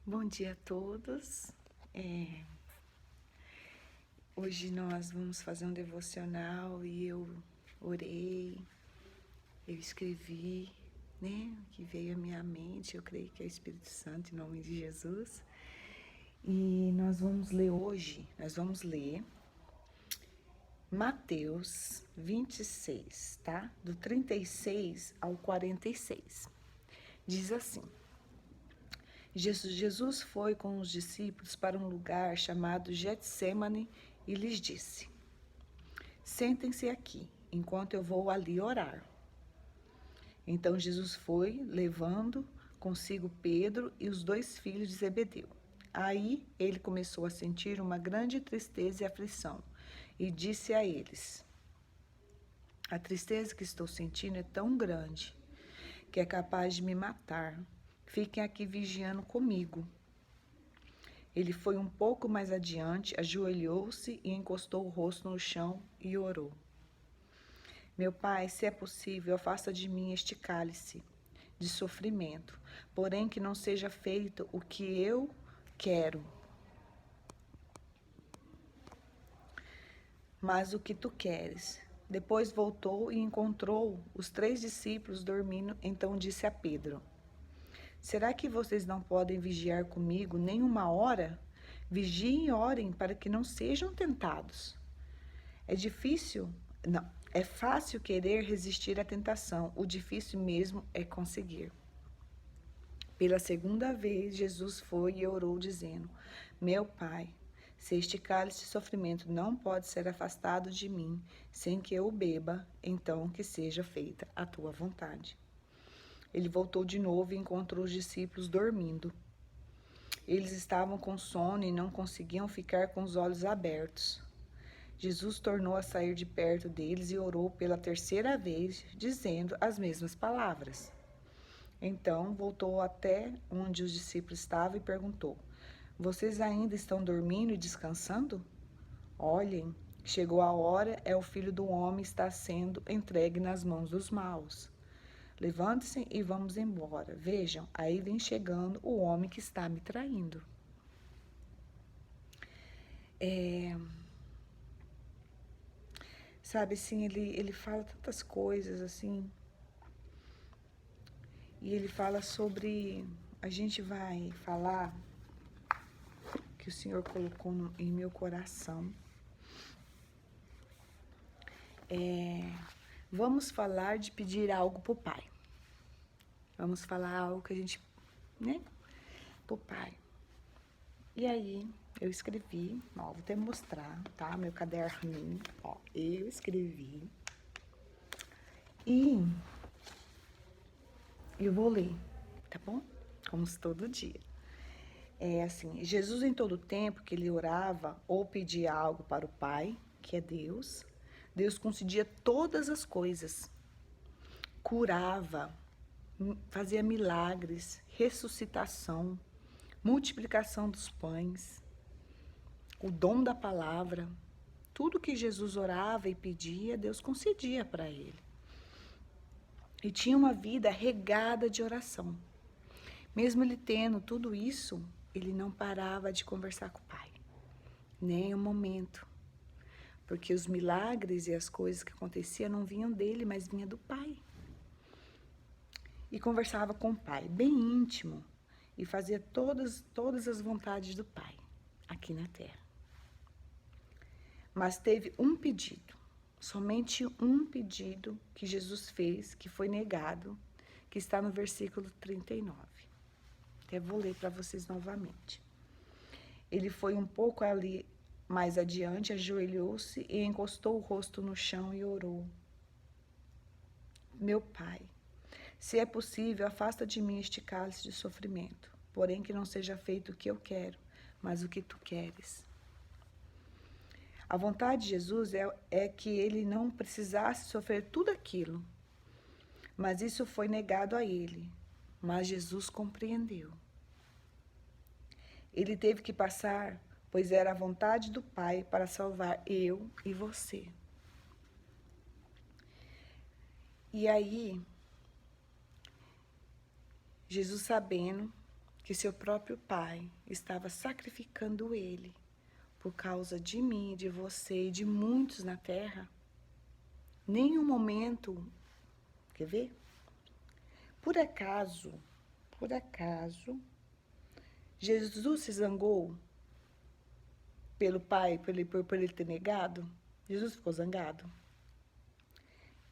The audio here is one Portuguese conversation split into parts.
Bom dia a todos. Hoje nós vamos fazer um devocional e eu orei, eu escrevi, né? O que veio à minha mente, eu creio que é o Espírito Santo, em nome de Jesus. E nós vamos ler hoje, Mateus 26, tá? Do 36 ao 46. Diz assim: Jesus foi com os discípulos para um lugar chamado Getsêmani e lhes disse: Sentem-se aqui, enquanto eu vou ali orar. Então Jesus foi, levando consigo Pedro e os 2 filhos de Zebedeu. Aí ele começou a sentir uma grande tristeza e aflição, e disse a eles: A tristeza que estou sentindo é tão grande que é capaz de me matar. Fiquem aqui vigiando comigo. Ele foi um pouco mais adiante, ajoelhou-se e encostou o rosto no chão e orou. Meu Pai, se é possível, afasta de mim este cálice de sofrimento, porém que não seja feito o que eu quero, mas o que tu queres. Depois voltou e encontrou os 3 discípulos dormindo, então disse a Pedro: Será que vocês não podem vigiar comigo nem uma hora? Vigiem e orem para que não sejam tentados. É fácil querer resistir à tentação, o difícil mesmo é conseguir. Pela segunda vez, Jesus foi e orou, dizendo: Meu Pai, se este cálice de sofrimento não pode ser afastado de mim, sem que eu o beba, então que seja feita a tua vontade. Ele voltou de novo e encontrou os discípulos dormindo. Eles estavam com sono e não conseguiam ficar com os olhos abertos. Jesus tornou a sair de perto deles e orou pela 3ª vez, dizendo as mesmas palavras. Então voltou até onde os discípulos estavam e perguntou: Vocês ainda estão dormindo e descansando? Olhem, chegou a hora, o Filho do Homem está sendo entregue nas mãos dos maus. Levante-se e vamos embora. Vejam, aí vem chegando o homem que está me traindo. Sabe, assim, ele fala tantas coisas, assim, e ele fala sobre, a gente vai falar que o Senhor colocou em meu coração. Vamos falar de pedir algo pro Pai. Vamos falar algo que a gente, né, pro Pai. E aí, eu escrevi, ó, vou até mostrar, tá, meu caderninho, ó, eu escrevi. E eu vou ler, tá bom? Como todo dia. É assim, Jesus em todo tempo que ele orava ou pedia algo para o Pai, que é Deus, Deus concedia todas as coisas. Curava, fazia milagres, ressuscitação, multiplicação dos pães, o dom da palavra. Tudo que Jesus orava e pedia, Deus concedia para ele. E tinha uma vida regada de oração. Mesmo ele tendo tudo isso, ele não parava de conversar com o Pai. Nem um momento. Porque os milagres e as coisas que aconteciam não vinham dele, mas vinham do Pai. E conversava com o Pai, bem íntimo. E fazia todas as vontades do Pai, aqui na terra. Mas teve um pedido, somente um pedido que Jesus fez, que foi negado, que está no versículo 39. Até vou ler para vocês novamente. Ele foi um pouco ali mais adiante, ajoelhou-se e encostou o rosto no chão e orou. Meu Pai, se é possível, afasta de mim este cálice de sofrimento, porém que não seja feito o que eu quero, mas o que tu queres. A vontade de Jesus é que ele não precisasse sofrer tudo aquilo, mas isso foi negado a ele. Mas Jesus compreendeu. Ele teve que passar, pois era a vontade do Pai para salvar eu e você. E aí, Jesus sabendo que seu próprio pai estava sacrificando ele por causa de mim, de você e de muitos na terra? Nenhum momento, quer ver? Por acaso, Jesus se zangou pelo pai, por ele ter negado? Jesus ficou zangado?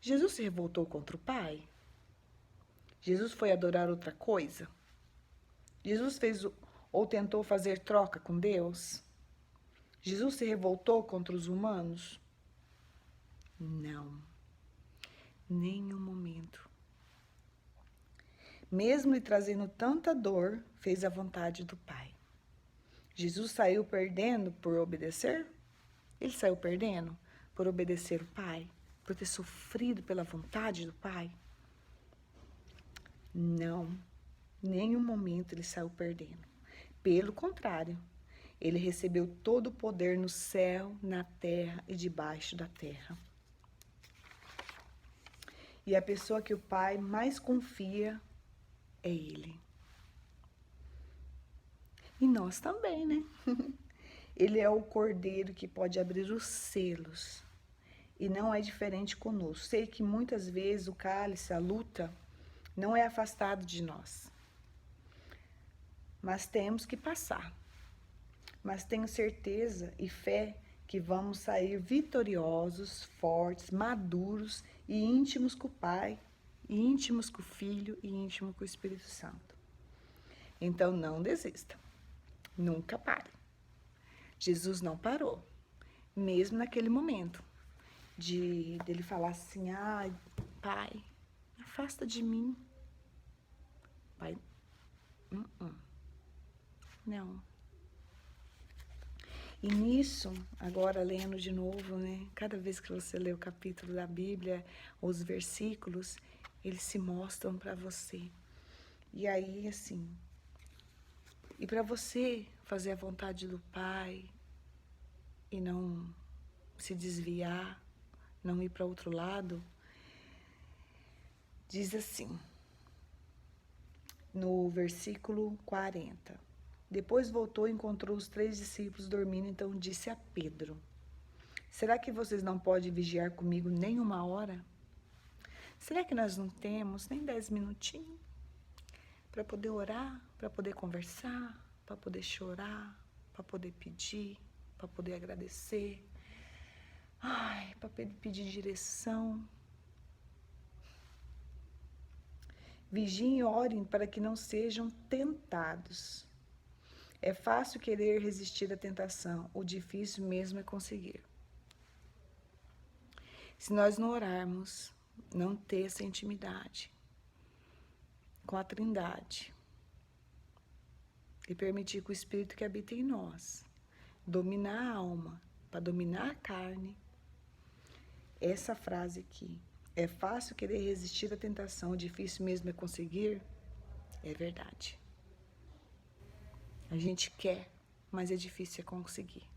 Jesus se revoltou contra o pai? Jesus foi adorar outra coisa? Jesus fez ou tentou fazer troca com Deus? Jesus se revoltou contra os humanos? Não, nenhum momento. Mesmo lhe trazendo tanta dor, fez a vontade do Pai. Jesus saiu perdendo por obedecer? Ele saiu perdendo por obedecer o Pai? Por ter sofrido pela vontade do Pai? Não, nenhum momento ele saiu perdendo. Pelo contrário, ele recebeu todo o poder no céu, na terra e debaixo da terra. E a pessoa que o Pai mais confia é Ele. E nós também, né? Ele é o Cordeiro que pode abrir os selos. E não é diferente conosco. Sei que muitas vezes o cálice, a luta, não é afastado de nós. Mas temos que passar. Mas tenho certeza e fé que vamos sair vitoriosos, fortes, maduros e íntimos com o Pai, e íntimos com o Filho e íntimos com o Espírito Santo. Então não desista. Nunca pare. Jesus não parou. Mesmo naquele momento dele falar assim: "Ai, Pai, afasta de mim." Pai, não. E nisso, agora lendo de novo, né? Cada vez que você lê o capítulo da Bíblia, os versículos, eles se mostram para você. E aí, assim, e para você fazer a vontade do Pai e não se desviar, não ir para outro lado, diz assim, no versículo 40. Depois voltou e encontrou os 3 discípulos dormindo, então disse a Pedro: "Será que vocês não podem vigiar comigo nem 1 hora? Será que nós não temos nem 10 minutinhos para poder orar, para poder conversar, para poder chorar, para poder pedir, para poder agradecer? Ai, para pedir direção. Vigiem e orem para que não sejam tentados. É fácil querer resistir à tentação, o difícil mesmo é conseguir." Se nós não orarmos, não ter essa intimidade com a Trindade e permitir que o Espírito que habita em nós dominar a alma para dominar a carne, essa frase aqui, é fácil querer resistir à tentação, o difícil mesmo é conseguir, é verdade. A gente quer, mas é difícil conseguir.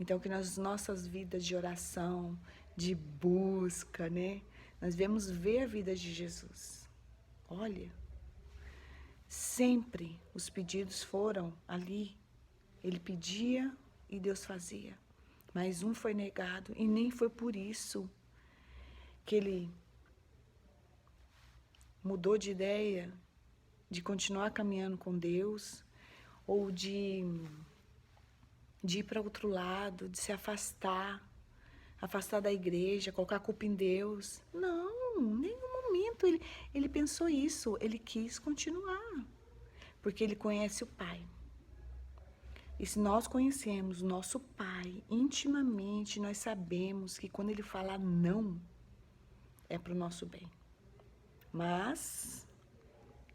Então, que nas nossas vidas de oração, de busca, né? Nós devemos ver a vida de Jesus. Olha, sempre os pedidos foram ali. Ele pedia e Deus fazia. Mas um foi negado e nem foi por isso que ele mudou de ideia de continuar caminhando com Deus, ou de ir para outro lado, de se afastar da igreja, colocar a culpa em Deus. Não, em nenhum momento ele pensou isso. Ele quis continuar, porque ele conhece o Pai. E se nós conhecemos o nosso Pai intimamente, nós sabemos que quando ele falar não, é para o nosso bem. Mas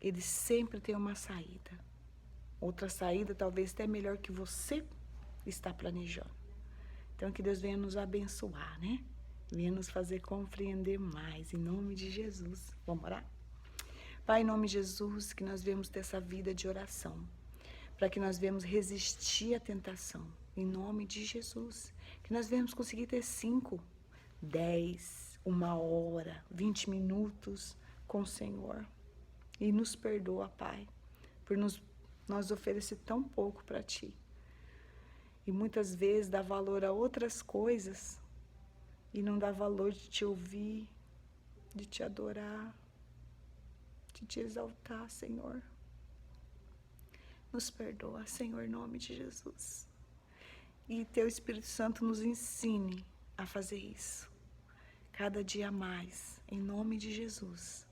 ele sempre tem uma saída. Outra saída talvez até melhor que você está planejando. Então que Deus venha nos abençoar, né? Venha nos fazer compreender mais, em nome de Jesus. Vamos orar? Pai, em nome de Jesus, que nós venhamos ter essa vida de oração, para que nós venhamos resistir à tentação, em nome de Jesus. Que nós venhamos conseguir ter 5, 10, 1 hora, 20 minutos com o Senhor. E nos perdoa, Pai, por nós oferecer tão pouco para Ti. E muitas vezes dá valor a outras coisas e não dá valor de Te ouvir, de Te adorar, de Te exaltar, Senhor. Nos perdoa, Senhor, em nome de Jesus. E Teu Espírito Santo nos ensine a fazer isso. Cada dia mais, em nome de Jesus.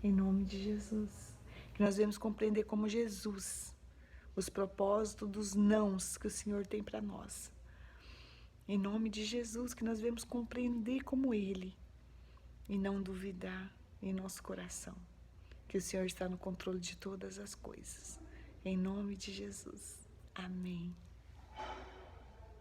Em nome de Jesus. Que nós devemos compreender como Jesus os propósitos dos nãos que o Senhor tem para nós. Em nome de Jesus, que nós devemos compreender como Ele e não duvidar em nosso coração que o Senhor está no controle de todas as coisas. Em nome de Jesus. Amém.